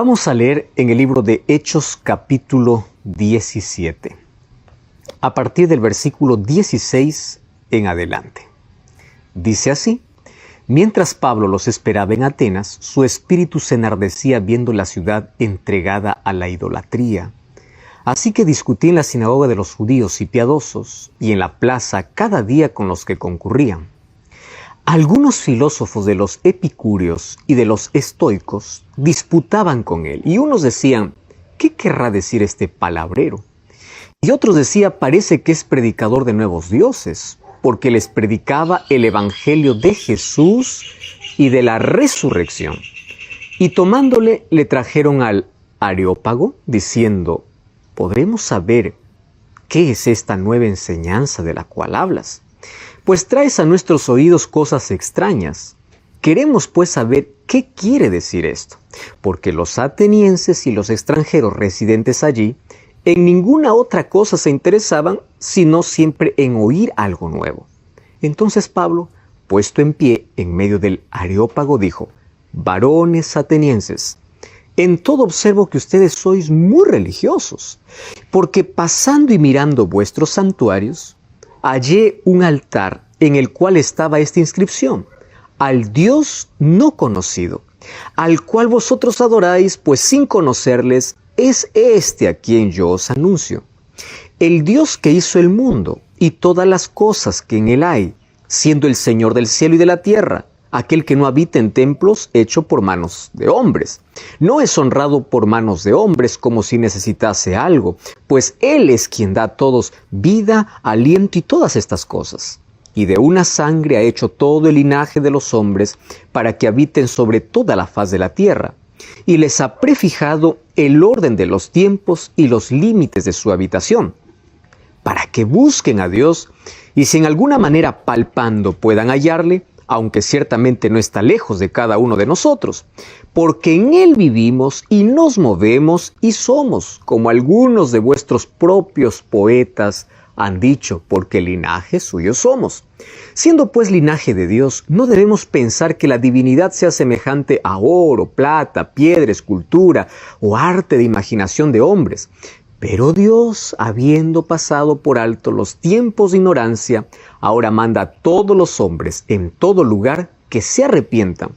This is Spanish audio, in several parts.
Vamos a leer en el libro de Hechos capítulo 17, a partir del versículo 16 en adelante. Dice así: mientras Pablo los esperaba en Atenas, su espíritu se enardecía viendo la ciudad entregada a la idolatría. Así que discutía en la sinagoga de los judíos y piadosos, y en la plaza cada día con los que concurrían. Algunos filósofos de los epicúreos y de los estoicos disputaban con él, y unos decían: ¿qué querrá decir este palabrero? Y otros decían: parece que es predicador de nuevos dioses, porque les predicaba el evangelio de Jesús y de la resurrección. Y tomándole, le trajeron al Areópago, diciendo: ¿podremos saber qué es esta nueva enseñanza de la cual hablas? Pues traes a nuestros oídos cosas extrañas. Queremos pues saber qué quiere decir esto, porque los atenienses y los extranjeros residentes allí en ninguna otra cosa se interesaban, sino siempre en oír algo nuevo. Entonces Pablo, puesto en pie en medio del Areópago, dijo: varones atenienses, en todo observo que ustedes sois muy religiosos, porque pasando y mirando vuestros santuarios, hallé un altar en el cual estaba esta inscripción: al Dios no conocido, al cual vosotros adoráis, pues sin conocerles es este a quien yo os anuncio. El Dios que hizo el mundo y todas las cosas que en él hay, siendo el Señor del cielo y de la tierra, aquel que no habita en templos hecho por manos de hombres. No es honrado por manos de hombres como si necesitase algo, pues Él es quien da a todos vida, aliento y todas estas cosas. Y de una sangre ha hecho todo el linaje de los hombres para que habiten sobre toda la faz de la tierra. Y les ha prefijado el orden de los tiempos y los límites de su habitación, para que busquen a Dios y si en alguna manera palpando puedan hallarle, aunque ciertamente no está lejos de cada uno de nosotros, porque en Él vivimos y nos movemos y somos, como algunos de vuestros propios poetas han dicho, porque linaje suyo somos. Siendo pues linaje de Dios, no debemos pensar que la divinidad sea semejante a oro, plata, piedra, escultura o arte de imaginación de hombres. Pero Dios, habiendo pasado por alto los tiempos de ignorancia, ahora manda a todos los hombres en todo lugar que se arrepientan,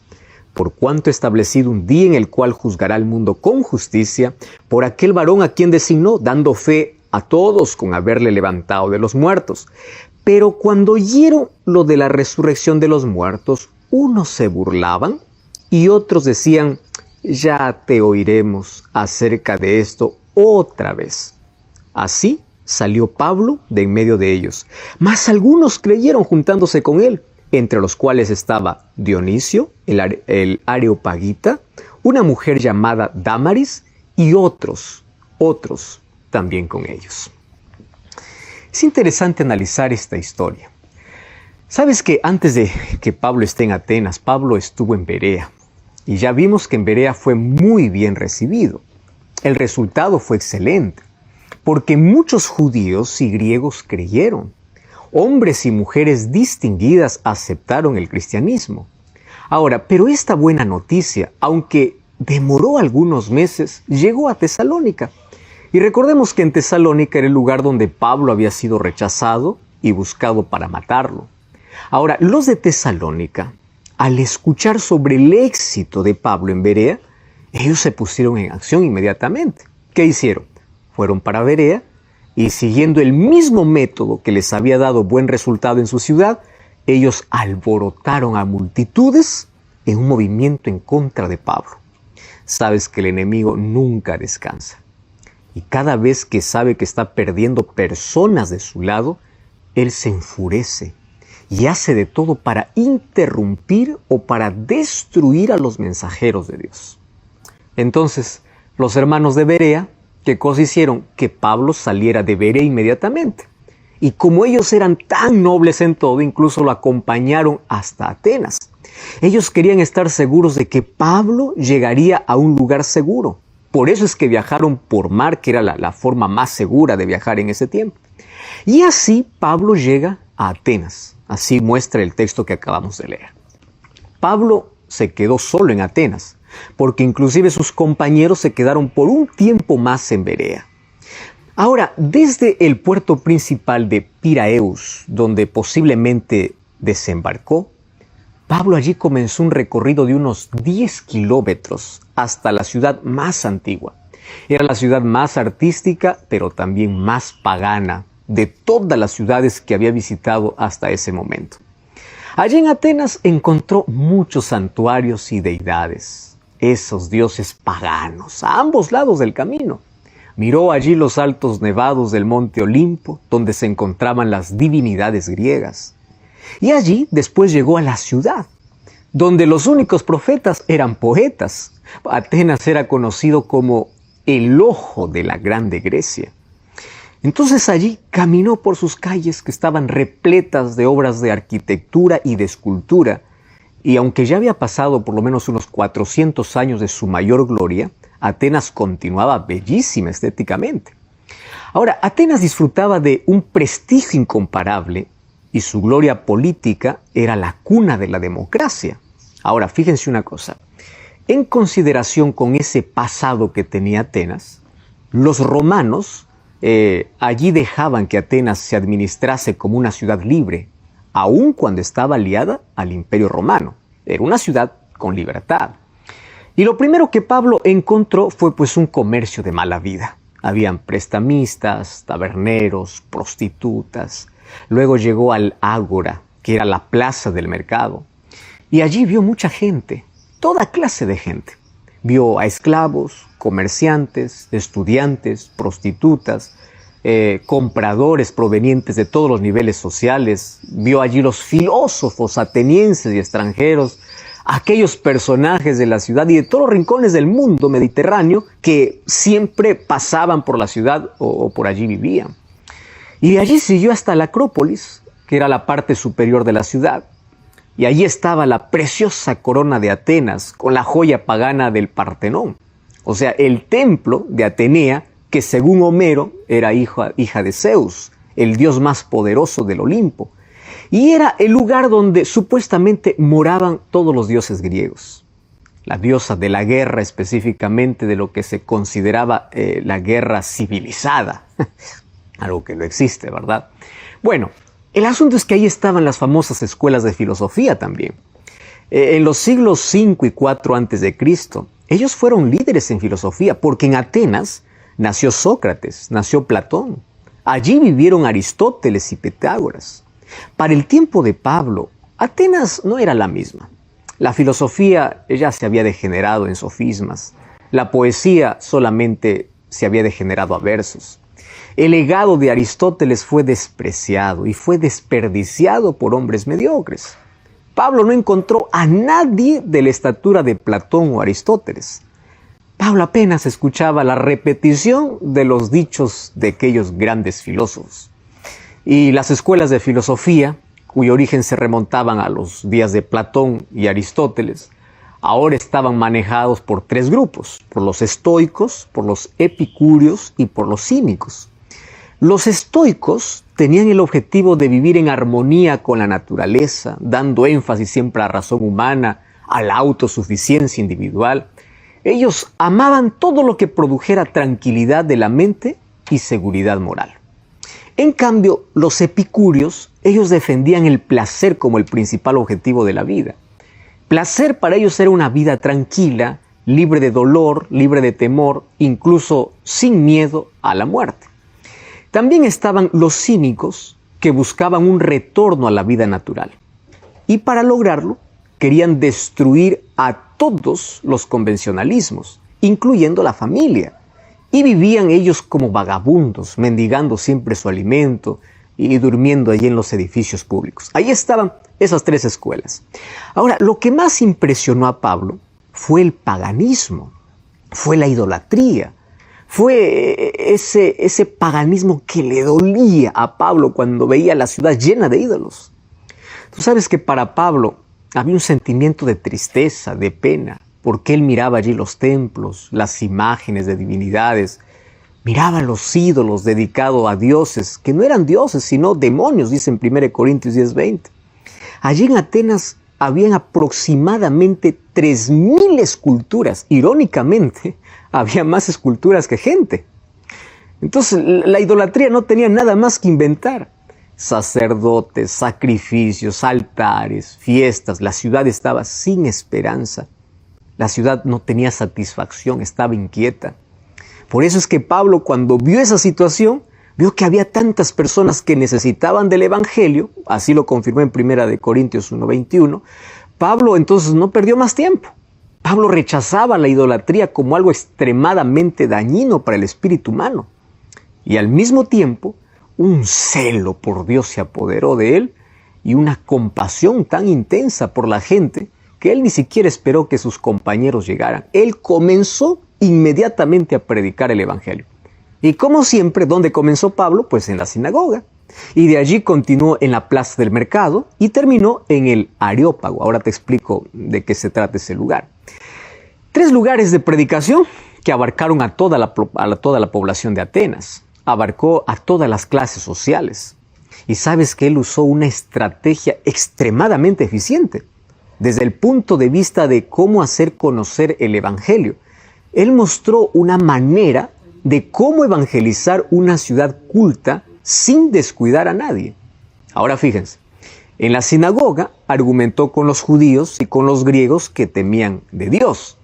por cuanto ha establecido un día en el cual juzgará al mundo con justicia por aquel varón a quien designó, dando fe a todos con haberle levantado de los muertos. Pero cuando oyeron lo de la resurrección de los muertos, unos se burlaban y otros decían: ya te oiremos acerca de esto otra vez. Así salió Pablo de en medio de ellos, mas algunos creyeron juntándose con él, entre los cuales estaba Dionisio, el Areopagita, una mujer llamada Dámaris, y otros también con ellos. Es interesante analizar esta historia. Sabes que antes de que Pablo esté en Atenas, Pablo estuvo en Berea, y ya vimos que en Berea fue muy bien recibido. El resultado fue excelente, porque muchos judíos y griegos creyeron. Hombres y mujeres distinguidas aceptaron el cristianismo. Ahora, pero esta buena noticia, aunque demoró algunos meses, llegó a Tesalónica. Y recordemos que en Tesalónica era el lugar donde Pablo había sido rechazado y buscado para matarlo. Ahora, los de Tesalónica, al escuchar sobre el éxito de Pablo en Berea, ellos se pusieron en acción inmediatamente. ¿Qué hicieron? Fueron para Berea y, siguiendo el mismo método que les había dado buen resultado en su ciudad, ellos alborotaron a multitudes en un movimiento en contra de Pablo. Sabes que el enemigo nunca descansa. Y cada vez que sabe que está perdiendo personas de su lado, él se enfurece y hace de todo para interrumpir o para destruir a los mensajeros de Dios. Entonces, los hermanos de Berea, ¿qué cosa hicieron? Que Pablo saliera de Berea inmediatamente. Y como ellos eran tan nobles en todo, incluso lo acompañaron hasta Atenas. Ellos querían estar seguros de que Pablo llegaría a un lugar seguro. Por eso es que viajaron por mar, que era la forma más segura de viajar en ese tiempo. Y así Pablo llega a Atenas. Así muestra el texto que acabamos de leer. Pablo se quedó solo en Atenas, porque inclusive sus compañeros se quedaron por un tiempo más en Berea. Ahora, desde el puerto principal de Piraeus, donde posiblemente desembarcó, Pablo allí comenzó un recorrido de unos 10 kilómetros hasta la ciudad más antigua. Era la ciudad más artística, pero también más pagana de todas las ciudades que había visitado hasta ese momento. Allí en Atenas encontró muchos santuarios y deidades, esos dioses paganos, a ambos lados del camino. Miró allí los altos nevados del monte Olimpo, donde se encontraban las divinidades griegas. Y allí después llegó a la ciudad, donde los únicos profetas eran poetas. Atenas era conocido como el ojo de la grande Grecia. Entonces allí caminó por sus calles que estaban repletas de obras de arquitectura y de escultura, y aunque ya había pasado por lo menos unos 400 años de su mayor gloria, Atenas continuaba bellísima estéticamente. Ahora, Atenas disfrutaba de un prestigio incomparable y su gloria política era la cuna de la democracia. Ahora, fíjense una cosa, en consideración con ese pasado que tenía Atenas, los romanos allí dejaban que Atenas se administrase como una ciudad libre, aun cuando estaba aliada al Imperio Romano. Era una ciudad con libertad. Y lo primero que Pablo encontró fue pues un comercio de mala vida. Habían prestamistas, taberneros, prostitutas. Luego llegó al Ágora, que era la plaza del mercado. Y allí vio mucha gente, toda clase de gente. Vio a esclavos, comerciantes, estudiantes, prostitutas, compradores provenientes de todos los niveles sociales. Vio allí los filósofos atenienses y extranjeros, aquellos personajes de la ciudad y de todos los rincones del mundo mediterráneo que siempre pasaban por la ciudad o por allí vivían. Y de allí siguió hasta la Acrópolis, que era la parte superior de la ciudad. Y allí estaba la preciosa corona de Atenas con la joya pagana del Partenón. O sea, el templo de Atenea, que según Homero era hija de Zeus, el dios más poderoso del Olimpo. Y era el lugar donde supuestamente moraban todos los dioses griegos. La diosa de la guerra, específicamente de lo que se consideraba la guerra civilizada. Algo que no existe, ¿verdad? Bueno, el asunto es que ahí estaban las famosas escuelas de filosofía también. En los siglos 5 y 4 a.C., ellos fueron líderes en filosofía, porque en Atenas nació Sócrates, nació Platón. Allí vivieron Aristóteles y Pitágoras. Para el tiempo de Pablo, Atenas no era la misma. La filosofía ya se había degenerado en sofismas. La poesía solamente se había degenerado a versos. El legado de Aristóteles fue despreciado y fue desperdiciado por hombres mediocres. Pablo no encontró a nadie de la estatura de Platón o Aristóteles. Pablo apenas escuchaba la repetición de los dichos de aquellos grandes filósofos. Y las escuelas de filosofía, cuyo origen se remontaban a los días de Platón y Aristóteles, ahora estaban manejados por tres grupos: por los estoicos, por los epicúreos y por los cínicos. Los estoicos tenían el objetivo de vivir en armonía con la naturaleza, dando énfasis siempre a la razón humana, a la autosuficiencia individual. Ellos amaban todo lo que produjera tranquilidad de la mente y seguridad moral. En cambio, los epicúreos, ellos defendían el placer como el principal objetivo de la vida. Placer para ellos era una vida tranquila, libre de dolor, libre de temor, incluso sin miedo a la muerte. También estaban los cínicos, que buscaban un retorno a la vida natural. Y para lograrlo, querían destruir a todos los convencionalismos, incluyendo la familia. Y vivían ellos como vagabundos, mendigando siempre su alimento y durmiendo allí en los edificios públicos. Ahí estaban esas tres escuelas. Ahora, lo que más impresionó a Pablo fue el paganismo, fue la idolatría, fue ese paganismo que le dolía a Pablo cuando veía la ciudad llena de ídolos. Tú sabes que para Pablo había un sentimiento de tristeza, de pena, porque él miraba allí los templos, las imágenes de divinidades, miraba los ídolos dedicados a dioses, que no eran dioses, sino demonios, dice en 1 Corintios 10:20. Allí en Atenas habían aproximadamente 3.000 esculturas. Irónicamente, había más esculturas que gente. Entonces, la idolatría no tenía nada más que inventar. Sacerdotes, sacrificios, altares, fiestas. La ciudad estaba sin esperanza. La ciudad no tenía satisfacción, estaba inquieta. Por eso es que Pablo, cuando vio esa situación, vio que había tantas personas que necesitaban del Evangelio, así lo confirmó en 1 Corintios 1:21, Pablo entonces no perdió más tiempo. Pablo rechazaba la idolatría como algo extremadamente dañino para el espíritu humano. Y al mismo tiempo, un celo por Dios se apoderó de él y una compasión tan intensa por la gente que él ni siquiera esperó que sus compañeros llegaran. Él comenzó inmediatamente a predicar el Evangelio. Y como siempre, ¿dónde comenzó Pablo? Pues en la sinagoga. Y de allí continuó en la plaza del mercado y terminó en el Areópago. Ahora te explico de qué se trata ese lugar. 3 lugares de predicación que abarcaron a toda la población de Atenas. Abarcó a todas las clases sociales. Y sabes que él usó una estrategia extremadamente eficiente. Desde el punto de vista de cómo hacer conocer el Evangelio. Él mostró una manera de cómo evangelizar una ciudad culta sin descuidar a nadie. Ahora fíjense, en la sinagoga argumentó con los judíos y con los griegos que temían de Dios.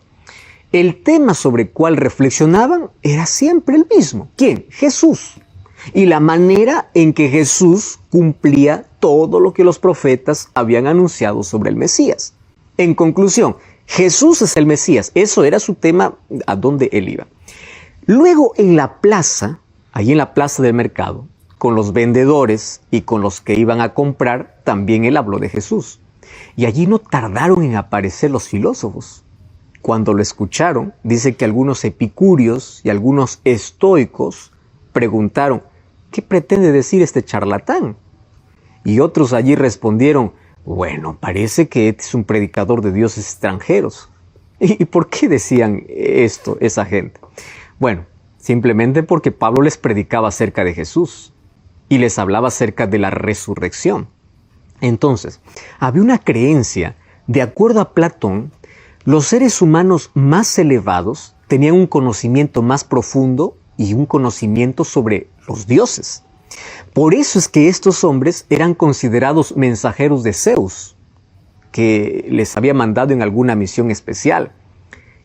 El tema sobre el cual reflexionaban era siempre el mismo. ¿Quién? Jesús. Y la manera en que Jesús cumplía todo lo que los profetas habían anunciado sobre el Mesías. En conclusión, Jesús es el Mesías. Eso era su tema a donde él iba. Luego en la plaza, ahí en la plaza del mercado, con los vendedores y con los que iban a comprar, también él habló de Jesús. Y allí no tardaron en aparecer los filósofos. Cuando lo escucharon, dice que algunos epicúreos y algunos estoicos preguntaron, ¿qué pretende decir este charlatán? Y otros allí respondieron, bueno, parece que es un predicador de dioses extranjeros. ¿Y por qué decían esto esa gente? Bueno, simplemente porque Pablo les predicaba acerca de Jesús y les hablaba acerca de la resurrección. Entonces, había una creencia, de acuerdo a Platón, los seres humanos más elevados tenían un conocimiento más profundo y un conocimiento sobre los dioses. Por eso es que estos hombres eran considerados mensajeros de Zeus, que les había mandado en alguna misión especial.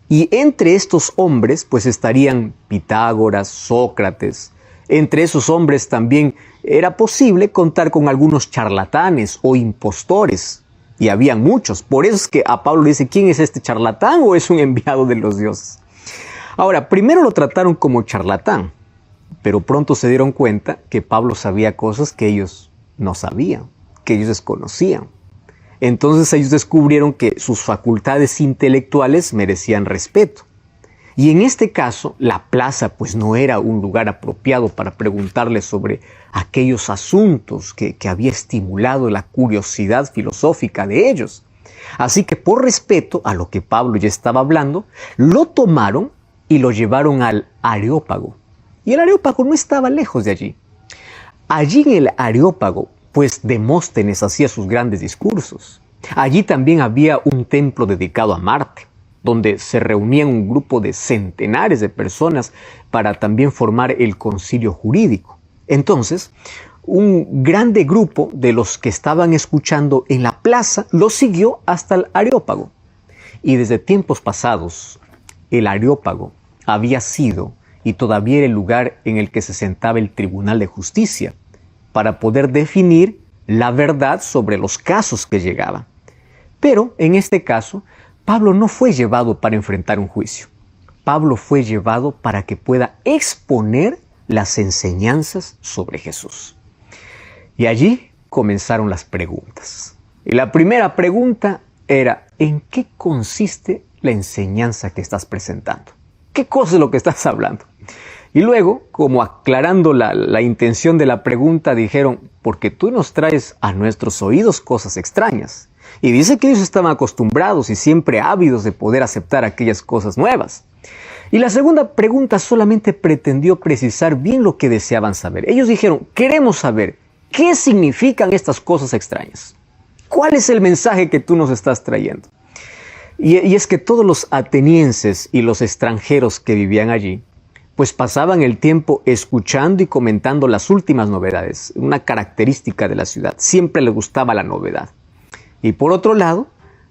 Y entre estos hombres pues estarían Pitágoras, Sócrates. Entre esos hombres también era posible contar con algunos charlatanes o impostores. Y habían muchos. Por eso es que a Pablo le dice, ¿quién es este charlatán o es un enviado de los dioses? Ahora, primero lo trataron como charlatán, pero pronto se dieron cuenta que Pablo sabía cosas que ellos no sabían, que ellos desconocían. Entonces ellos descubrieron que sus facultades intelectuales merecían respeto. Y en este caso, la plaza pues no era un lugar apropiado para preguntarle sobre aquellos asuntos que había estimulado la curiosidad filosófica de ellos. Así que por respeto a lo que Pablo ya estaba hablando, lo tomaron y lo llevaron al Areópago. Y el Areópago no estaba lejos de allí. Allí en el Areópago, pues Demóstenes hacía sus grandes discursos. Allí también había un templo dedicado a Marte, donde se reunían un grupo de centenares de personas para también formar el concilio jurídico. Entonces, un grande grupo de los que estaban escuchando en la plaza lo siguió hasta el Areópago. Y desde tiempos pasados, el Areópago había sido y todavía era el lugar en el que se sentaba el Tribunal de Justicia para poder definir la verdad sobre los casos que llegaban. Pero en este caso, Pablo no fue llevado para enfrentar un juicio. Pablo fue llevado para que pueda exponer las enseñanzas sobre Jesús. Y allí comenzaron las preguntas. Y la primera pregunta era, ¿en qué consiste la enseñanza que estás presentando? ¿Qué cosa es lo que estás hablando? Y luego, como aclarando la intención de la pregunta, dijeron, porque tú nos traes a nuestros oídos cosas extrañas. Y dice que ellos estaban acostumbrados y siempre ávidos de poder aceptar aquellas cosas nuevas. Y la segunda pregunta solamente pretendió precisar bien lo que deseaban saber. Ellos dijeron, queremos saber, ¿qué significan estas cosas extrañas? ¿Cuál es el mensaje que tú nos estás trayendo? Y es que todos los atenienses y los extranjeros que vivían allí, pues pasaban el tiempo escuchando y comentando las últimas novedades, una característica de la ciudad. Siempre les gustaba la novedad. Y por otro lado,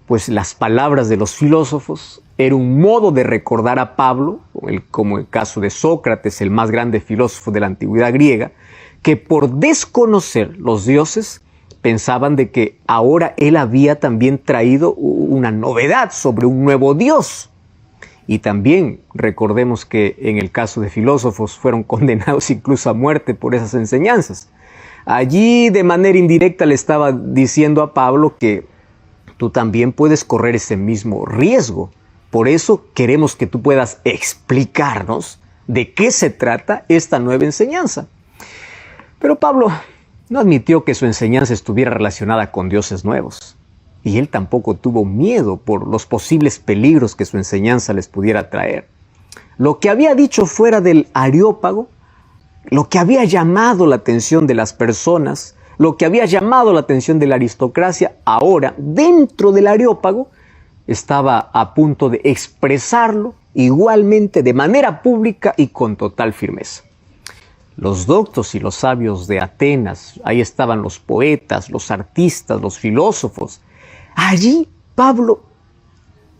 pues las palabras de los filósofos era un modo de recordar a Pablo, como el caso de Sócrates, el más grande filósofo de la antigüedad griega, que por desconocer los dioses, pensaban de que ahora él había también traído una novedad sobre un nuevo Dios. Y también recordemos que en el caso de filósofos fueron condenados incluso a muerte por esas enseñanzas. Allí de manera indirecta le estaba diciendo a Pablo que tú también puedes correr ese mismo riesgo. Por eso queremos que tú puedas explicarnos de qué se trata esta nueva enseñanza. Pero Pablo no admitió que su enseñanza estuviera relacionada con dioses nuevos. Y él tampoco tuvo miedo por los posibles peligros que su enseñanza les pudiera traer. Lo que había dicho fuera del Areópago, lo que había llamado la atención de las personas, lo que había llamado la atención de la aristocracia, ahora dentro del Areópago estaba a punto de expresarlo igualmente de manera pública y con total firmeza. Los doctos y los sabios de Atenas, ahí estaban los poetas, los artistas, los filósofos. Allí Pablo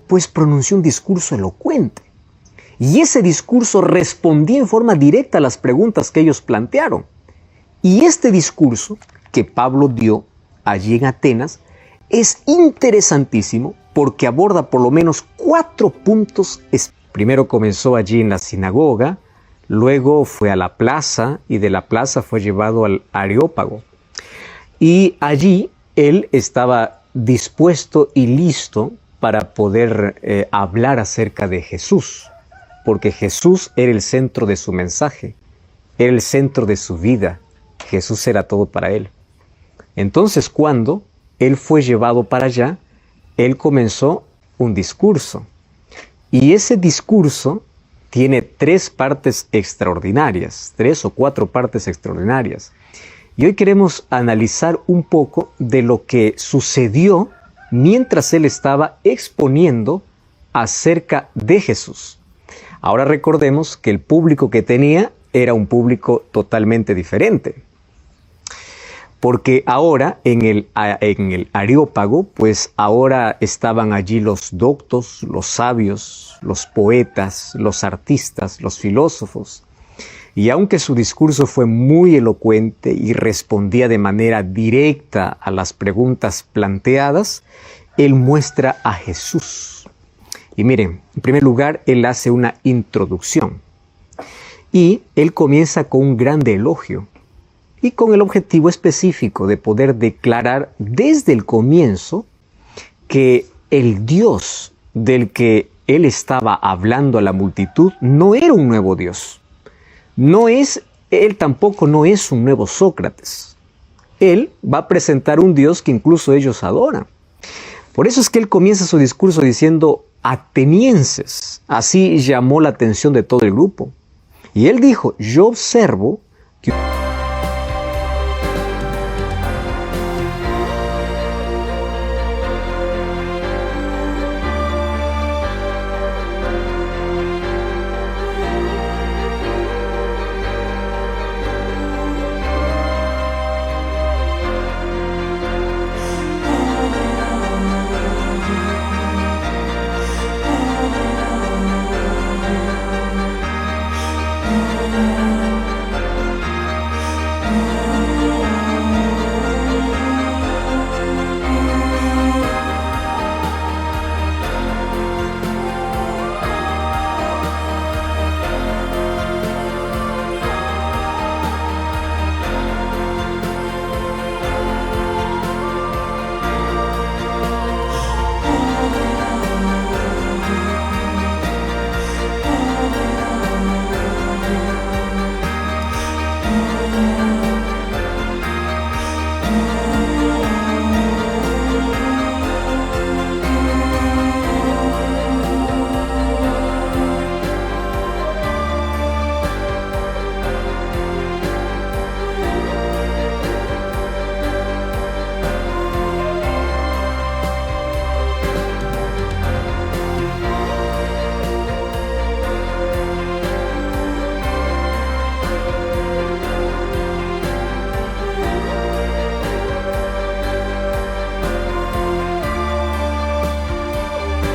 pues pronunció un discurso elocuente. Y ese discurso respondía en forma directa a las preguntas que ellos plantearon. Y este discurso que Pablo dio allí en Atenas es interesantísimo porque aborda por lo menos 4 puntos. Primero comenzó allí en la sinagoga, luego fue a la plaza y de la plaza fue llevado al Areópago. Y allí él estaba dispuesto y listo para poder hablar acerca de Jesús, porque Jesús era el centro de su mensaje, era el centro de su vida. Jesús era todo para él. Entonces, cuando él fue llevado para allá, él comenzó un discurso. Y ese discurso tiene 3 partes extraordinarias, 3 o 4 partes extraordinarias. Y hoy queremos analizar un poco de lo que sucedió mientras él estaba exponiendo acerca de Jesús. Ahora recordemos que el público que tenía era un público totalmente diferente. Porque ahora en el Areópago, pues ahora estaban allí los doctos, los sabios, los poetas, los artistas, los filósofos. Y aunque su discurso fue muy elocuente y respondía de manera directa a las preguntas planteadas, él muestra a Jesús. Y miren, en primer lugar, él hace una introducción. Y él comienza con un grande elogio. Y con el objetivo específico de poder declarar desde el comienzo que el Dios del que él estaba hablando a la multitud no era un nuevo Dios. Él tampoco no es un nuevo Sócrates. Él va a presentar un Dios que incluso ellos adoran. Por eso es que él comienza su discurso diciendo atenienses. Así llamó la atención de todo el grupo. Y él dijo, yo observo que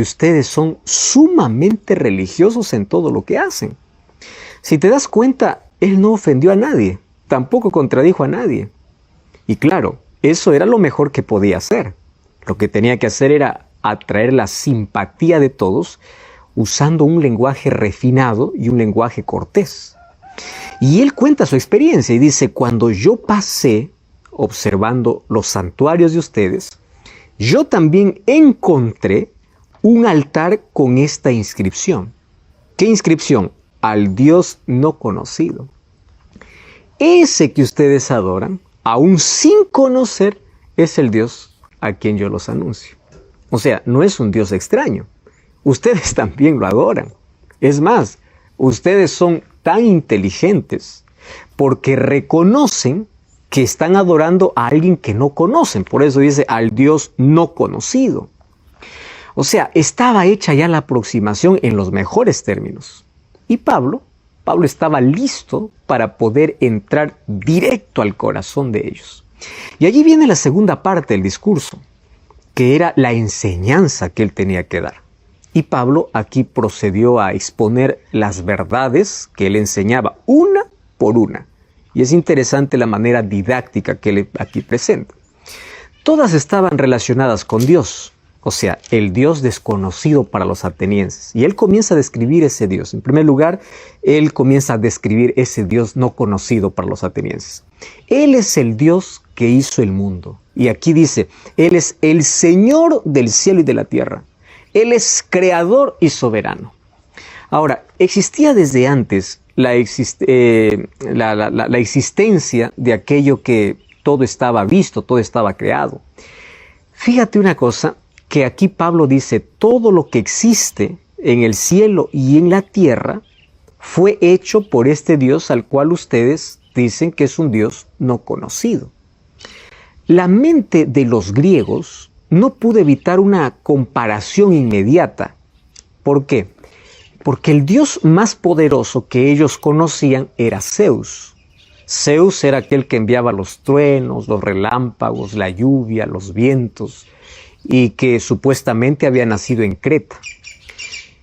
ustedes son sumamente religiosos en todo lo que hacen. Si te das cuenta, él no ofendió a nadie, tampoco contradijo a nadie. Y claro, eso era lo mejor que podía hacer. Lo que tenía que hacer era atraer la simpatía de todos usando un lenguaje refinado y un lenguaje cortés. Y él cuenta su experiencia y dice, cuando yo pasé observando los santuarios de ustedes, yo también encontré un altar con esta inscripción. ¿Qué inscripción? Al Dios no conocido. Ese que ustedes adoran, aún sin conocer, es el Dios a quien yo los anuncio. O sea, no es un Dios extraño. Ustedes también lo adoran. Es más, ustedes son tan inteligentes porque reconocen que están adorando a alguien que no conocen. Por eso dice al Dios no conocido. O sea, estaba hecha ya la aproximación en los mejores términos. Y Pablo estaba listo para poder entrar directo al corazón de ellos. Y allí viene la segunda parte del discurso, que era la enseñanza que él tenía que dar. Y Pablo aquí procedió a exponer las verdades que él enseñaba una por una. Y es interesante la manera didáctica que él aquí presenta. Todas estaban relacionadas con Dios, o sea, el Dios desconocido para los atenienses. Y él comienza a describir ese Dios. En primer lugar, él comienza a describir ese Dios no conocido para los atenienses. Él es el Dios que hizo el mundo. Y aquí dice, Él es el Señor del cielo y de la tierra. Él es creador y soberano. Ahora, existía desde antes la existencia de aquello que todo estaba visto, todo estaba creado. Fíjate una cosa, que aquí Pablo dice, todo lo que existe en el cielo y en la tierra fue hecho por este Dios al cual ustedes dicen que es un Dios no conocido. La mente de los griegos no pudo evitar una comparación inmediata. ¿Por qué? Porque el Dios más poderoso que ellos conocían era Zeus. Zeus era aquel que enviaba los truenos, los relámpagos, la lluvia, los vientos, y que supuestamente había nacido en Creta.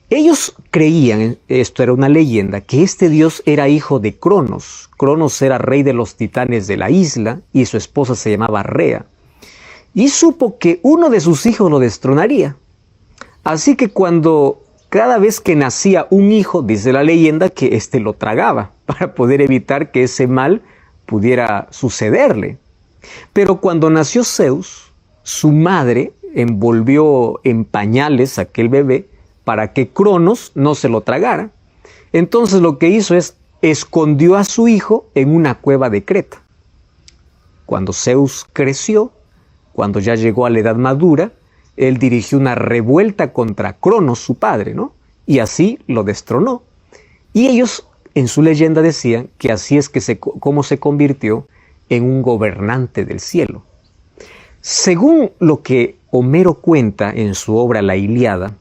Ellos creían, esto era una leyenda, que este dios era hijo de Cronos. Cronos era rey de los titanes de la isla y su esposa se llamaba Rea. Y supo que uno de sus hijos lo destronaría. Así que cada vez que nacía un hijo, dice la leyenda, que éste lo tragaba para poder evitar que ese mal pudiera sucederle. Pero cuando nació Zeus, su madre envolvió en pañales a aquel bebé para que Cronos no se lo tragara. Entonces lo que hizo es escondió a su hijo en una cueva de Creta. Cuando Zeus creció, cuando ya llegó a la edad madura, él dirigió una revuelta contra Cronos, su padre, ¿no? Y así lo destronó. Y ellos en su leyenda decían que así es como se convirtió en un gobernante del cielo. Según lo que Homero cuenta en su obra La Ilíada,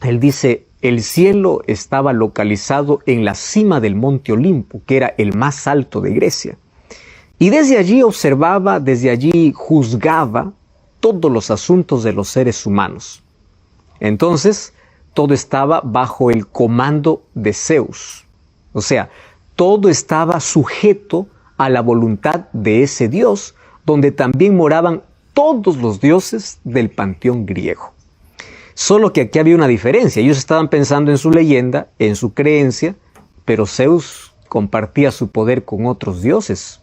él dice, el cielo estaba localizado en la cima del monte Olimpo, que era el más alto de Grecia. Y desde allí observaba, desde allí juzgaba todos los asuntos de los seres humanos. Entonces, todo estaba bajo el comando de Zeus. O sea, todo estaba sujeto a la voluntad de ese Dios, donde también moraban todos los dioses del panteón griego. Solo que aquí había una diferencia. Ellos estaban pensando en su leyenda, en su creencia, pero Zeus compartía su poder con otros dioses.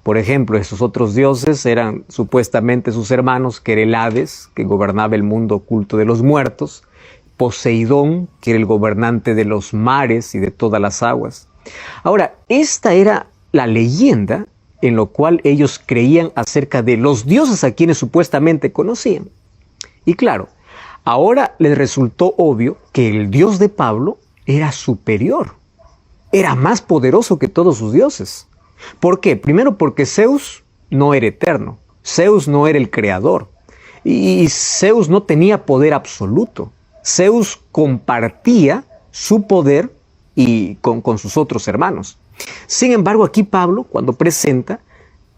Por ejemplo, esos otros dioses eran supuestamente sus hermanos, que era el Hades, que gobernaba el mundo oculto de los muertos, Poseidón, que era el gobernante de los mares y de todas las aguas. Ahora, esta era la leyenda en lo cual ellos creían acerca de los dioses a quienes supuestamente conocían. Y claro, ahora les resultó obvio que el Dios de Pablo era superior, era más poderoso que todos sus dioses. ¿Por qué? Primero porque Zeus no era eterno, Zeus no era el creador y Zeus no tenía poder absoluto. Zeus compartía su poder con sus otros hermanos. Sin embargo, aquí Pablo, cuando presenta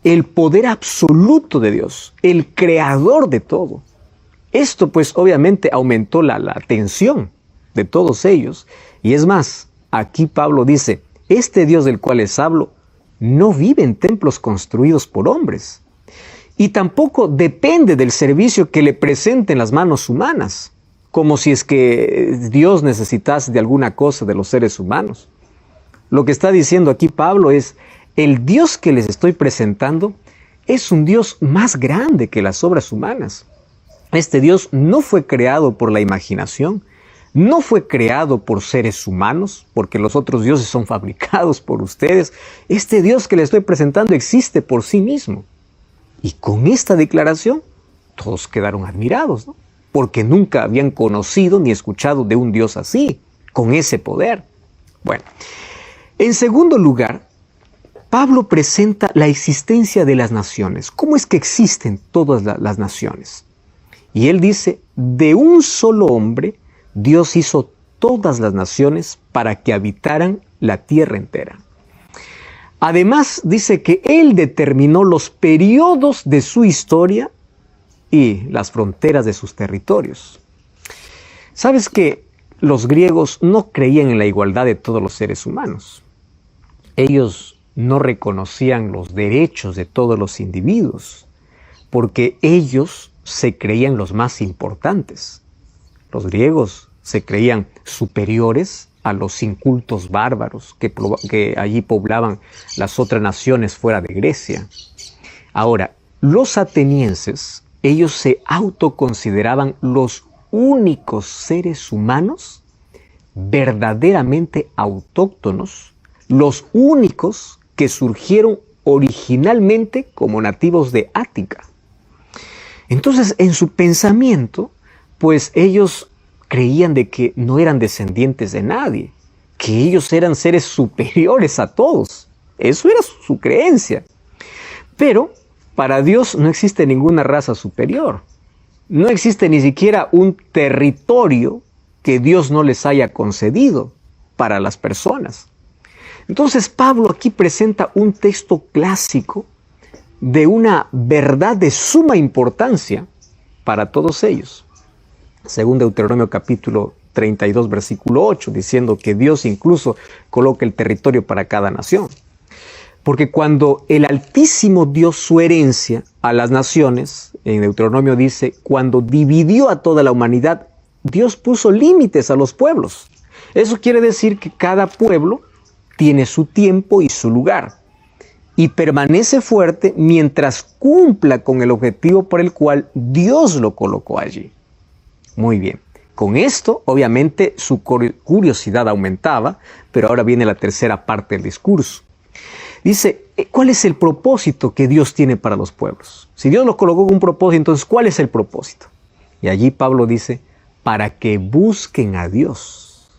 el poder absoluto de Dios, el creador de todo, Esto pues obviamente aumentó la tensión de todos ellos. Y es más, aquí Pablo dice, este Dios del cual les hablo no vive en templos construidos por hombres. Y tampoco depende del servicio que le presenten las manos humanas, como si es que Dios necesitase de alguna cosa de los seres humanos. Lo que está diciendo aquí Pablo es, el Dios que les estoy presentando es un Dios más grande que las obras humanas. Este Dios no fue creado por la imaginación, no fue creado por seres humanos, porque los otros dioses son fabricados por ustedes. Este Dios que les estoy presentando existe por sí mismo. Y con esta declaración, todos quedaron admirados, ¿no? Porque nunca habían conocido ni escuchado de un Dios así, con ese poder. Bueno, en segundo lugar, Pablo presenta la existencia de las naciones. ¿Cómo es que existen todas las naciones? Y él dice, de un solo hombre, Dios hizo todas las naciones para que habitaran la tierra entera. Además, dice que Él determinó los periodos de su historia y las fronteras de sus territorios. ¿Sabes que los griegos no creían en la igualdad de todos los seres humanos? Ellos no reconocían los derechos de todos los individuos, porque ellos se creían los más importantes. Los griegos se creían superiores a los incultos bárbaros que allí poblaban las otras naciones fuera de Grecia. Ahora, los atenienses, ellos se autoconsideraban los únicos seres humanos verdaderamente autóctonos, los únicos que surgieron originalmente como nativos de Ática. Entonces, en su pensamiento, pues ellos creían de que no eran descendientes de nadie, que ellos eran seres superiores a todos. Eso era su creencia. Pero para Dios no existe ninguna raza superior. No existe ni siquiera un territorio que Dios no les haya concedido para las personas. Entonces Pablo aquí presenta un texto clásico de una verdad de suma importancia para todos ellos. Según Deuteronomio capítulo 32, versículo 8, diciendo que Dios incluso coloca el territorio para cada nación. Porque cuando el Altísimo dio su herencia a las naciones, en Deuteronomio dice, cuando dividió a toda la humanidad, Dios puso límites a los pueblos. Eso quiere decir que cada pueblo tiene su tiempo y su lugar, y permanece fuerte mientras cumpla con el objetivo por el cual Dios lo colocó allí. Muy bien. Con esto, obviamente, su curiosidad aumentaba, pero ahora viene la tercera parte del discurso. Dice, ¿cuál es el propósito que Dios tiene para los pueblos? Si Dios los colocó con un propósito, entonces, ¿cuál es el propósito? Y allí Pablo dice, para que busquen a Dios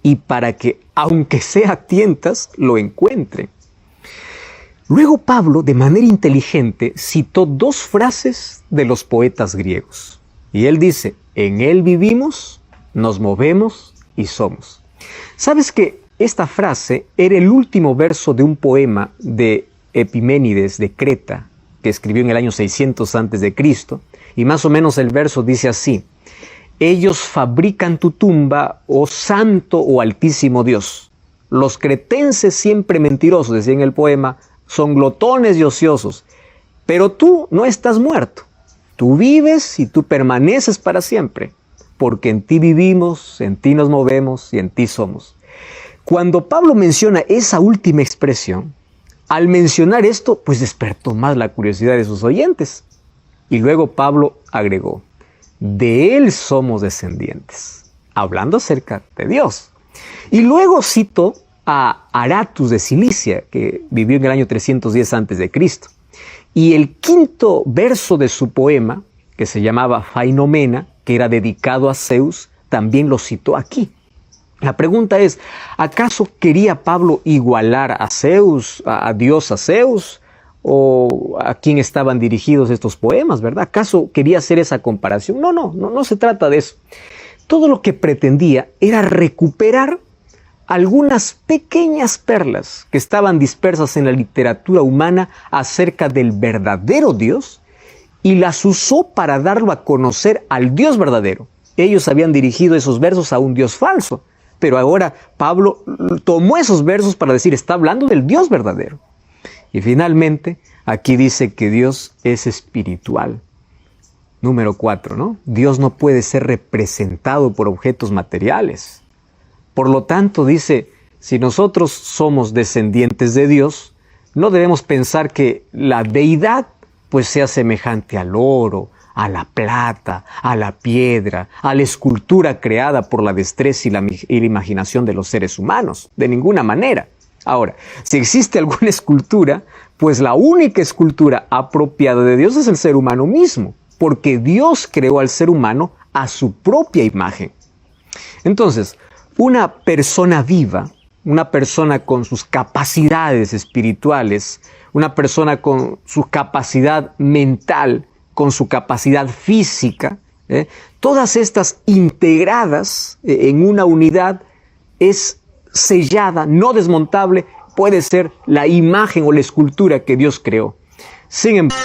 y para que, aunque sea a tientas, lo encuentren. Luego Pablo, de manera inteligente, citó dos frases de los poetas griegos. Y él dice, en Él vivimos, nos movemos y somos. ¿Sabes que esta frase era el último verso de un poema de Epiménides de Creta, que escribió en el año 600 a.C., y más o menos el verso dice así, ellos fabrican tu tumba, oh santo o altísimo Dios. Los cretenses siempre mentirosos, decía en el poema, son glotones y ociosos, pero tú no estás muerto. Tú vives y tú permaneces para siempre, porque en ti vivimos, en ti nos movemos y en ti somos. Cuando Pablo menciona esa última expresión, al mencionar esto, pues despertó más la curiosidad de sus oyentes. Y luego Pablo agregó, de Él somos descendientes, hablando acerca de Dios. Y luego citó a Aratus de Cilicia, que vivió en el año 310 a.C., y el quinto verso de su poema, que se llamaba Fainomena, que era dedicado a Zeus, también lo citó aquí. La pregunta es, ¿acaso quería Pablo igualar a Zeus, a Dios a Zeus? ¿O a quién estaban dirigidos estos poemas, verdad? ¿Acaso quería hacer esa comparación? No se trata de eso. Todo lo que pretendía era recuperar algunas pequeñas perlas que estaban dispersas en la literatura humana acerca del verdadero Dios y las usó para darlo a conocer al Dios verdadero. Ellos habían dirigido esos versos a un Dios falso, pero ahora Pablo tomó esos versos para decir, está hablando del Dios verdadero. Y finalmente, aquí dice que Dios es espiritual. Número 4, ¿no? Dios no puede ser representado por objetos materiales. Por lo tanto, dice, si nosotros somos descendientes de Dios, no debemos pensar que la deidad pues sea semejante al oro, a la plata, a la piedra, a la escultura creada por la destreza y la imaginación de los seres humanos. De ninguna manera. Ahora, si existe alguna escultura, pues la única escultura apropiada de Dios es el ser humano mismo, porque Dios creó al ser humano a su propia imagen. Entonces, una persona viva, una persona con sus capacidades espirituales, una persona con su capacidad mental, con su capacidad física, todas estas integradas en una unidad, es sellada, no desmontable, puede ser la imagen o la escultura que Dios creó. Sin embargo,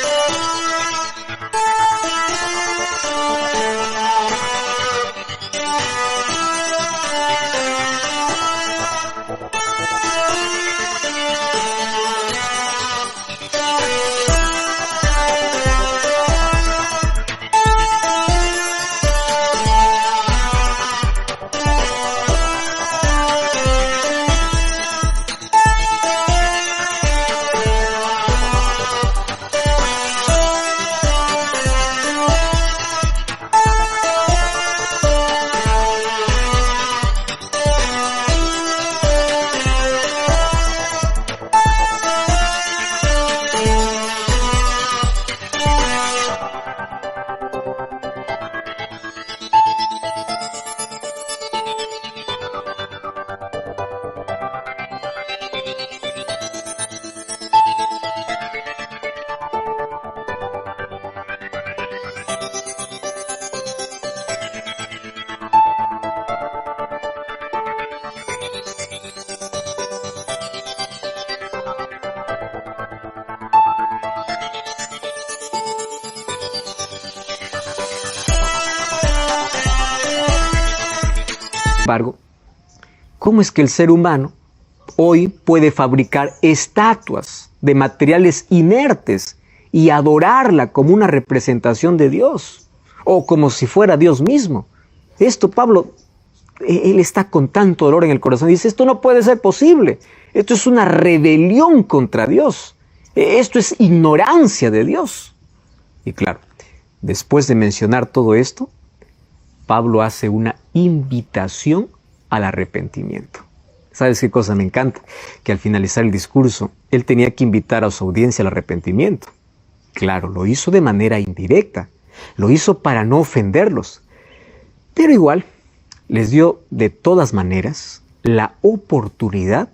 ¿cómo es que el ser humano hoy puede fabricar estatuas de materiales inertes y adorarla como una representación de Dios o como si fuera Dios mismo? Esto Pablo, él está con tanto dolor en el corazón, dice, esto no puede ser posible, esto es una rebelión contra Dios, esto es ignorancia de Dios. Y claro, después de mencionar todo esto, Pablo hace una invitación al arrepentimiento. ¿Sabes qué cosa me encanta? Que al finalizar el discurso, él tenía que invitar a su audiencia al arrepentimiento. Claro, lo hizo de manera indirecta, lo hizo para no ofenderlos, pero igual les dio de todas maneras la oportunidad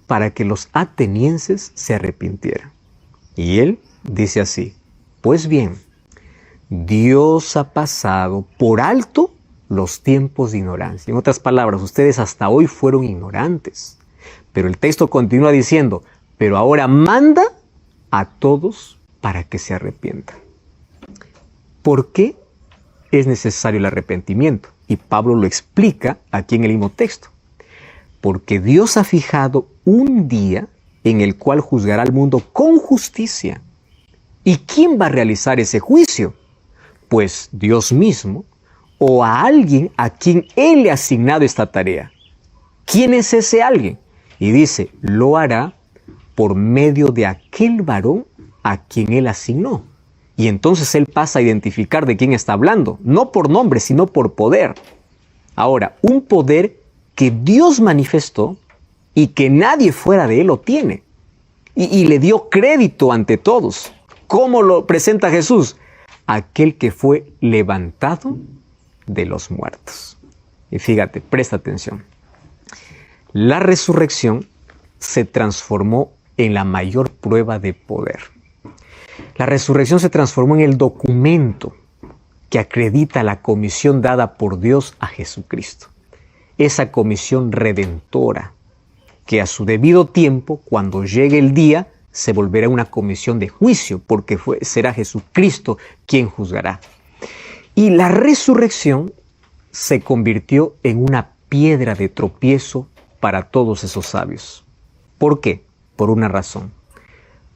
para que los atenienses se arrepintieran. Y él dice así, pues bien, Dios ha pasado por alto los tiempos de ignorancia. En otras palabras, ustedes hasta hoy fueron ignorantes. Pero el texto continúa diciendo, pero ahora manda a todos para que se arrepientan. ¿Por qué es necesario el arrepentimiento? Y Pablo lo explica aquí en el mismo texto. Porque Dios ha fijado un día en el cual juzgará al mundo con justicia. ¿Y quién va a realizar ese juicio? Pues Dios mismo, o a alguien a quien Él le ha asignado esta tarea. ¿Quién es ese alguien? Y dice, lo hará por medio de aquel varón a quien Él asignó. Y entonces Él pasa a identificar de quién está hablando, no por nombre, sino por poder. Ahora, un poder que Dios manifestó y que nadie fuera de Él lo tiene. Y le dio crédito ante todos. ¿Cómo lo presenta Jesús? Aquel que fue levantado de los muertos. Y fíjate, presta atención. La resurrección se transformó en la mayor prueba de poder. La resurrección se transformó en el documento que acredita la comisión dada por Dios a Jesucristo. Esa comisión redentora que a su debido tiempo, cuando llegue el día, se volverá una comisión de juicio, porque será Jesucristo quien juzgará. Y la resurrección se convirtió en una piedra de tropiezo para todos esos sabios. ¿Por qué? Por una razón.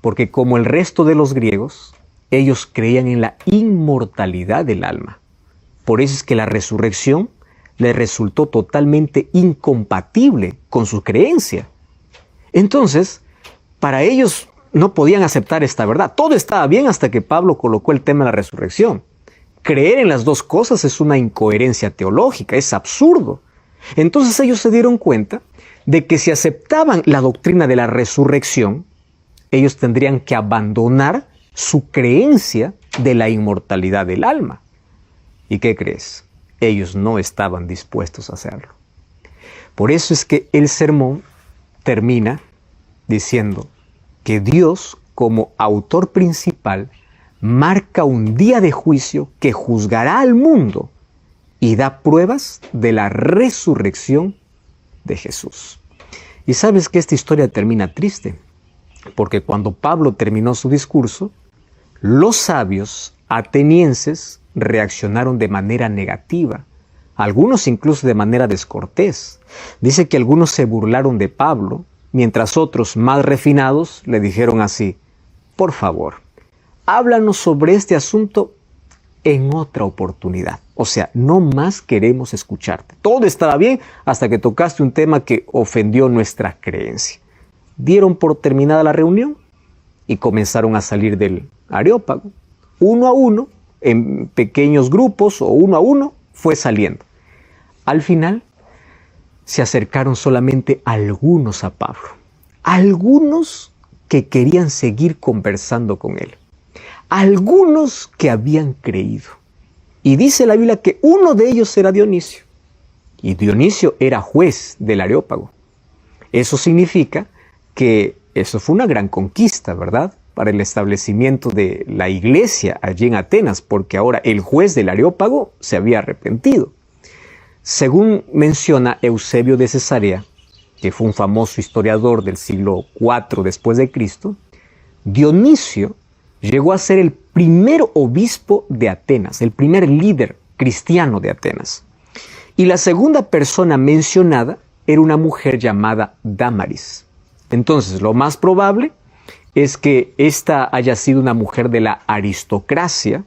Porque como el resto de los griegos, ellos creían en la inmortalidad del alma. Por eso es que la resurrección les resultó totalmente incompatible con su creencia. Entonces, para ellos no podían aceptar esta verdad. Todo estaba bien hasta que Pablo colocó el tema de la resurrección. Creer en las dos cosas es una incoherencia teológica, es absurdo. Entonces ellos se dieron cuenta de que si aceptaban la doctrina de la resurrección, ellos tendrían que abandonar su creencia de la inmortalidad del alma. ¿Y qué crees? Ellos no estaban dispuestos a hacerlo. Por eso es que el sermón termina diciendo que Dios, como autor principal, marca un día de juicio que juzgará al mundo y da pruebas de la resurrección de Jesús. Y sabes que esta historia termina triste, porque cuando Pablo terminó su discurso, los sabios atenienses reaccionaron de manera negativa, algunos incluso de manera descortés. Dice que algunos se burlaron de Pablo, mientras otros más refinados le dijeron así: por favor, háblanos sobre este asunto en otra oportunidad. O sea, no más queremos escucharte. Todo estaba bien hasta que tocaste un tema que ofendió nuestra creencia. Dieron por terminada la reunión y comenzaron a salir del Areópago. Uno a uno, en pequeños grupos o uno a uno, fue saliendo. Al final, se acercaron solamente algunos a Pablo. Algunos que querían seguir conversando con él. Algunos que habían creído. Y dice la Biblia que uno de ellos era Dionisio. Y Dionisio era juez del Areópago. Eso significa que eso fue una gran conquista, ¿verdad?, para el establecimiento de la iglesia allí en Atenas, porque ahora el juez del Areópago se había arrepentido. Según menciona Eusebio de Cesarea, que fue un famoso historiador del siglo IV después de Cristo, Dionisio llegó a ser el primer obispo de Atenas, el primer líder cristiano de Atenas. Y la segunda persona mencionada era una mujer llamada Dámaris. Entonces, lo más probable es que esta haya sido una mujer de la aristocracia,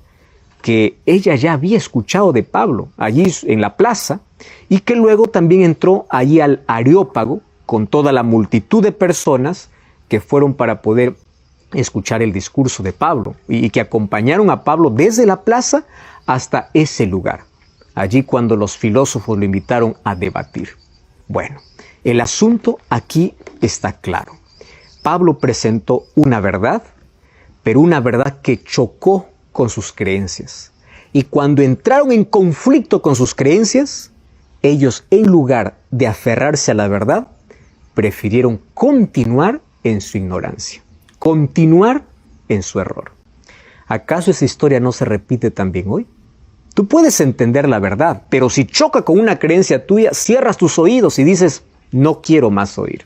que ella ya había escuchado de Pablo allí en la plaza, y que luego también entró allí al Areópago con toda la multitud de personas que fueron para poder escuchar el discurso de Pablo y que acompañaron a Pablo desde la plaza hasta ese lugar, allí cuando los filósofos lo invitaron a debatir. Bueno, el asunto aquí está claro. Pablo presentó una verdad, pero una verdad que chocó con sus creencias. Y cuando entraron en conflicto con sus creencias, ellos, en lugar de aferrarse a la verdad, prefirieron continuar en su ignorancia, continuar en su error. ¿Acaso esa historia no se repite también hoy? Tú puedes entender la verdad, pero si choca con una creencia tuya, cierras tus oídos y dices: no quiero más oír.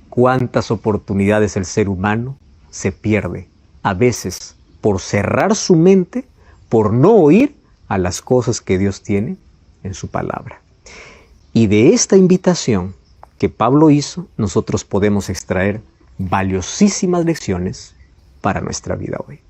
¿Cuántas oportunidades el ser humano se pierde, a veces por cerrar su mente, por no oír a las cosas que Dios tiene en su palabra? Y de esta invitación que Pablo hizo, nosotros podemos extraer valiosísimas lecciones para nuestra vida hoy.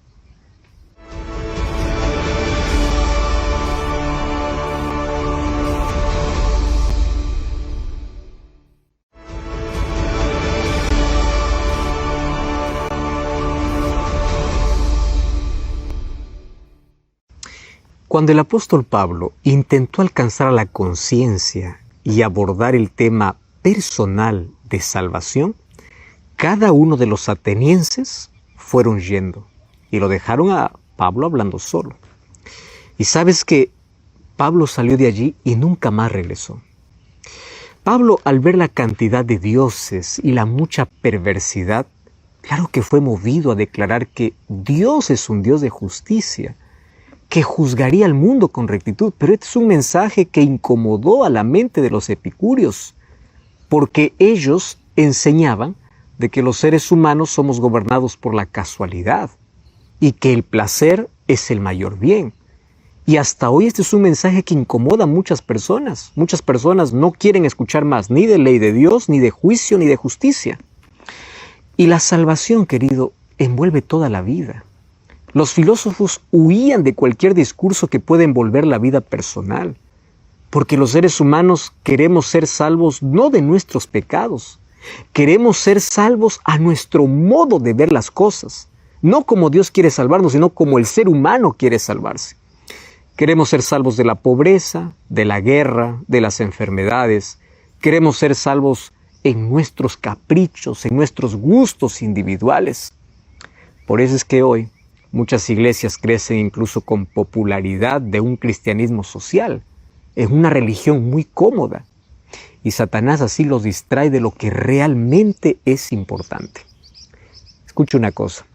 Cuando el apóstol Pablo intentó alcanzar a la conciencia y abordar el tema personal de salvación, cada uno de los atenienses fueron yendo y lo dejaron a Pablo hablando solo. Y sabes que Pablo salió de allí y nunca más regresó. Pablo, al ver la cantidad de dioses y la mucha perversidad, claro que fue movido a declarar que Dios es un Dios de justicia, que juzgaría al mundo con rectitud. Pero este es un mensaje que incomodó a la mente de los epicúreos, porque ellos enseñaban de que los seres humanos somos gobernados por la casualidad y que el placer es el mayor bien. Y hasta hoy este es un mensaje que incomoda a muchas personas. Muchas personas no quieren escuchar más ni de ley de Dios, ni de juicio, ni de justicia. Y la salvación, querido, envuelve toda la vida. Los filósofos huían de cualquier discurso que pueda envolver la vida personal, porque los seres humanos queremos ser salvos no de nuestros pecados, queremos ser salvos a nuestro modo de ver las cosas, no como Dios quiere salvarnos, sino como el ser humano quiere salvarse. Queremos ser salvos de la pobreza, de la guerra, de las enfermedades. Queremos ser salvos en nuestros caprichos, en nuestros gustos individuales. Por eso es que hoy muchas iglesias crecen incluso con popularidad de un cristianismo social, en una religión muy cómoda. Y Satanás así los distrae de lo que realmente es importante. Escuche una cosa,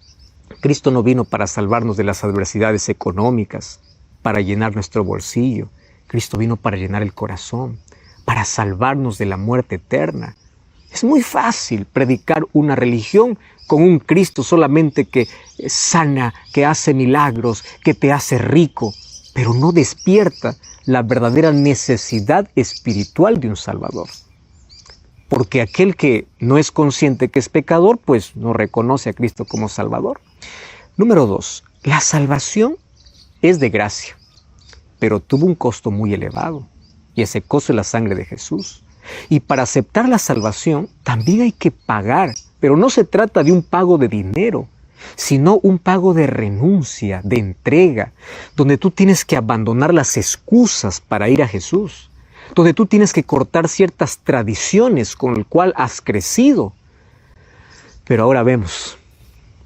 Cristo no vino para salvarnos de las adversidades económicas, para llenar nuestro bolsillo. Cristo vino para llenar el corazón, para salvarnos de la muerte eterna. Es muy fácil predicar una religión con un Cristo solamente que sana, que hace milagros, que te hace rico, pero no despierta la verdadera necesidad espiritual de un Salvador. Porque aquel que no es consciente que es pecador, pues no reconoce a Cristo como Salvador. Número 2, la salvación es de gracia, pero tuvo un costo muy elevado, y ese costo es la sangre de Jesús. Y para aceptar la salvación también hay que pagar, pero no se trata de un pago de dinero, sino un pago de renuncia, de entrega, donde tú tienes que abandonar las excusas para ir a Jesús, donde tú tienes que cortar ciertas tradiciones con las cuales has crecido. Pero ahora vemos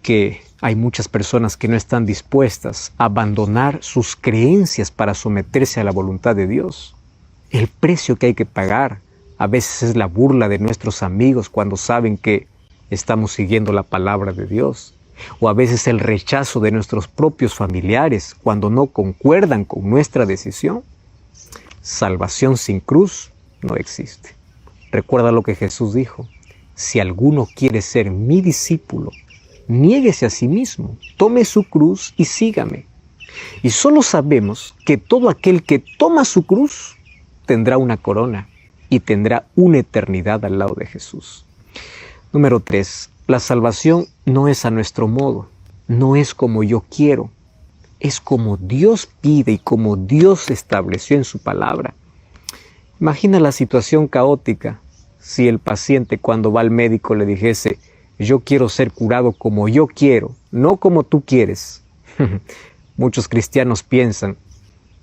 que hay muchas personas que no están dispuestas a abandonar sus creencias para someterse a la voluntad de Dios. El precio que hay que pagar a veces es la burla de nuestros amigos cuando saben que estamos siguiendo la palabra de Dios. O a veces el rechazo de nuestros propios familiares cuando no concuerdan con nuestra decisión. Salvación sin cruz no existe. Recuerda lo que Jesús dijo: si alguno quiere ser mi discípulo, niéguese a sí mismo, tome su cruz y sígame. Y solo sabemos que todo aquel que toma su cruz tendrá una corona y tendrá una eternidad al lado de Jesús. Número 3. La salvación no es a nuestro modo, no es como yo quiero, es como Dios pide y como Dios estableció en su palabra. Imagina la situación caótica si el paciente cuando va al médico le dijese: yo quiero ser curado como yo quiero, no como tú quieres. Muchos cristianos piensan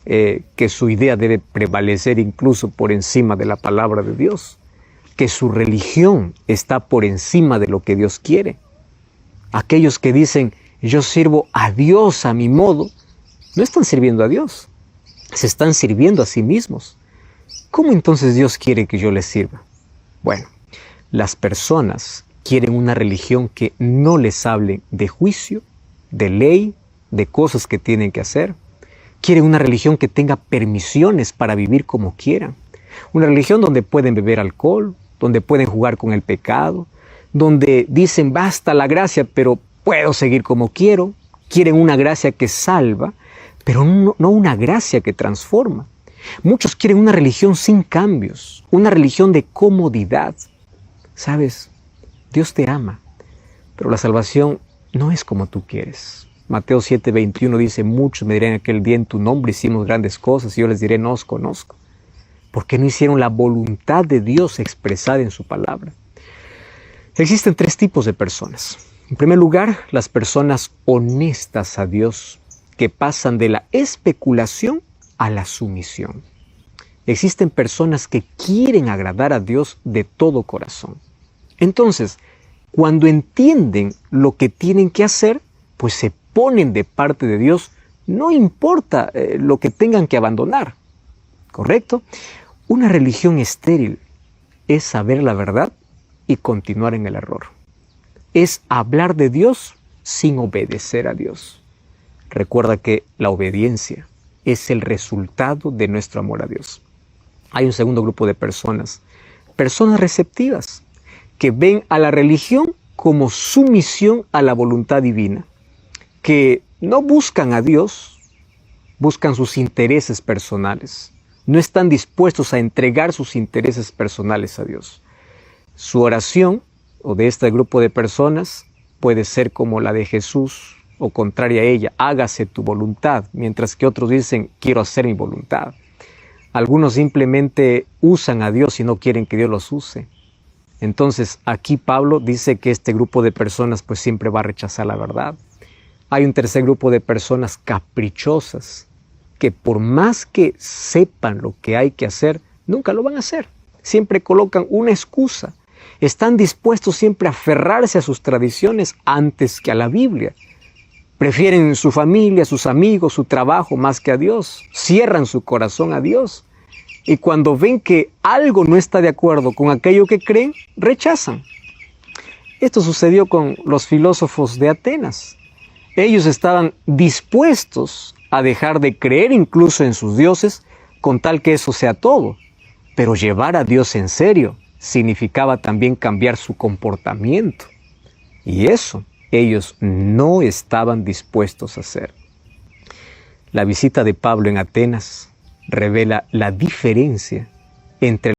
que su idea debe prevalecer incluso por encima de la palabra de Dios, que su religión está por encima de lo que Dios quiere. Aquellos que dicen: yo sirvo a Dios a mi modo, no están sirviendo a Dios, se están sirviendo a sí mismos. ¿Cómo entonces Dios quiere que yo les sirva? Bueno, las personas quieren una religión que no les hable de juicio, de ley, de cosas que tienen que hacer. Quieren una religión que tenga permisiones para vivir como quieran. Una religión donde pueden beber alcohol, donde pueden jugar con el pecado, donde dicen basta la gracia, pero puedo seguir como quiero. Quieren una gracia que salva, pero no una gracia que transforma. Muchos quieren una religión sin cambios, una religión de comodidad. ¿Sabes? Dios te ama, pero la salvación no es como tú quieres. Mateo 7:21 dice: muchos me dirán aquel día: en tu nombre hicimos grandes cosas, y yo les diré: no os conozco. Porque no hicieron la voluntad de Dios expresada en su palabra. Existen 3 tipos de personas. En primer lugar, las personas honestas a Dios, que pasan de la especulación a la sumisión. Existen personas que quieren agradar a Dios de todo corazón. Entonces, cuando entienden lo que tienen que hacer, pues se ponen de parte de Dios, no importa lo que tengan que abandonar. ¿Correcto? Una religión estéril es saber la verdad y continuar en el error. Es hablar de Dios sin obedecer a Dios. Recuerda que la obediencia es el resultado de nuestro amor a Dios. Hay un segundo grupo de personas receptivas, que ven a la religión como sumisión a la voluntad divina, que no buscan a Dios, buscan sus intereses personales. No están dispuestos a entregar sus intereses personales a Dios. Su oración, o de este grupo de personas, puede ser como la de Jesús, o contraria a ella, hágase tu voluntad, mientras que otros dicen, quiero hacer mi voluntad. Algunos simplemente usan a Dios y no quieren que Dios los use. Entonces, aquí Pablo dice que este grupo de personas pues siempre va a rechazar la verdad. Hay un tercer grupo de personas caprichosas, que por más que sepan lo que hay que hacer, nunca lo van a hacer. Siempre colocan una excusa. Están dispuestos siempre a aferrarse a sus tradiciones antes que a la Biblia. Prefieren su familia, sus amigos, su trabajo más que a Dios. Cierran su corazón a Dios. Y cuando ven que algo no está de acuerdo con aquello que creen, rechazan. Esto sucedió con los filósofos de Atenas. Ellos estaban dispuestos a dejar de creer incluso en sus dioses con tal que eso sea todo. Pero llevar a Dios en serio significaba también cambiar su comportamiento. Y eso ellos no estaban dispuestos a hacer. La visita de Pablo en Atenas revela la diferencia entre